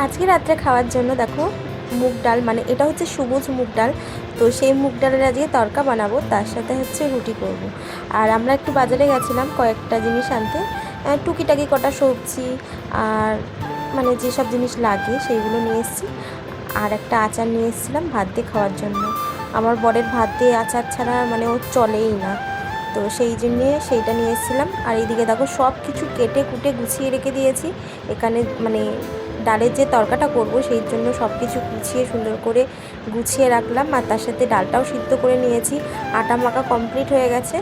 আজকে রাত্রে খাওয়ার জন্য দেখো মুগ ডাল, মানে এটা হচ্ছে সবুজ মুগ ডাল। তো সেই মুগ ডালের আজকে তরকা বানাবো, তার সাথে হচ্ছে রুটি করব। আর আমরা একটু বাজারে গেছিলাম কয়েকটা জিনিস আনতে, টুকিটাকি কটা সবজি আর মানে যেসব জিনিস লাগে সেইগুলো নিয়ে এসেছি। আর একটা আচার নিয়ে এসেছিলাম ভাত দিয়ে খাওয়ার জন্য। আমার বরের ভাত দিয়ে আচার ছাড়া মানে ও চলেই না, তো সেই জন্যে সেইটা নিয়ে এসেছিলাম। আর এইদিকে দেখো সব কিছু কেটে কুটে গুছিয়ে রেখে দিয়েছি। এখানে মানে ডালের যে তরকাটা করব সেই জন্য সব কিছু গুছিয়ে সুন্দর করে গুছিয়ে রাখলাম। আর তার সাথে ডালটাও সিদ্ধ করে নিয়েছি, আটা মাখা কমপ্লিট হয়ে গেছে।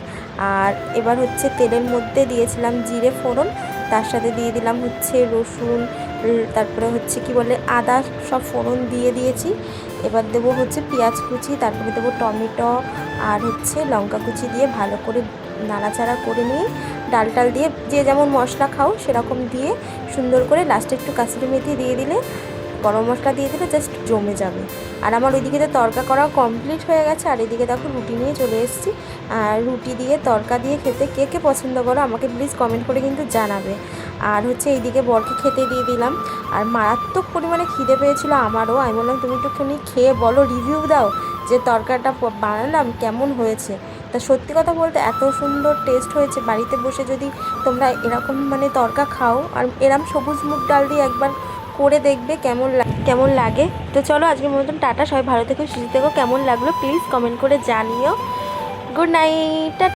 আর এবার হচ্ছে তেলের মধ্যে দিয়েছিলাম জিরে ফোড়ন, তার সাথে দিয়ে দিলাম হচ্ছে রসুন, তারপরে হচ্ছে কি বলে আদা, সব ফোড়ন দিয়ে দিয়েছি। এবার দেবো হচ্ছে পেঁয়াজ কুচি, তারপরে দেবো টমেটো আর হচ্ছে লঙ্কা কুচি দিয়ে ভালো করে নাড়াচাড়া করে নিয়ে ডাল টাল দিয়ে যে যেমন মশলা খাও সেরকম দিয়ে সুন্দর করে লাস্টে একটু কাসুরি মেথি দিয়ে দিলে, গরম মশলা দিয়ে দিলে জাস্ট জমে যাবে। আর আমার ওইদিকে তো তরকা করা কমপ্লিট হয়ে গেছে। আর এদিকে দেখো রুটি নিয়ে চলে এসেছি। আর রুটি দিয়ে তরকা দিয়ে খেতে কে কে পছন্দ করো আমাকে প্লিজ কমেন্ট করে কিন্তু জানাবে। আর হচ্ছে এইদিকে বরকে খেতে দিয়ে দিলাম। আর মারাত্মক পরিমাণে খিদে পেয়েছিল আমারও। আমি বললাম তুমি একটুখানি খেয়ে বলো, রিভিউ দাও যে তরকাটা বানালাম কেমন হয়েছে। তা সত্যি কথা বলতে এত সুন্দর টেস্ট হয়েছে। বাড়িতে বসে যদি তোমরা এরকম মানে তরকা খাও আর এরম সবুজ মুগ ডাল দিয়ে একবার করে দেখবে কেমন লাগে। তো চলো আজকের মতন টাটা, সবাই ভালো থেকো, সুস্থ থেকো। কেমন লাগলো প্লিজ কমেন্ট করে জানিও। Good night.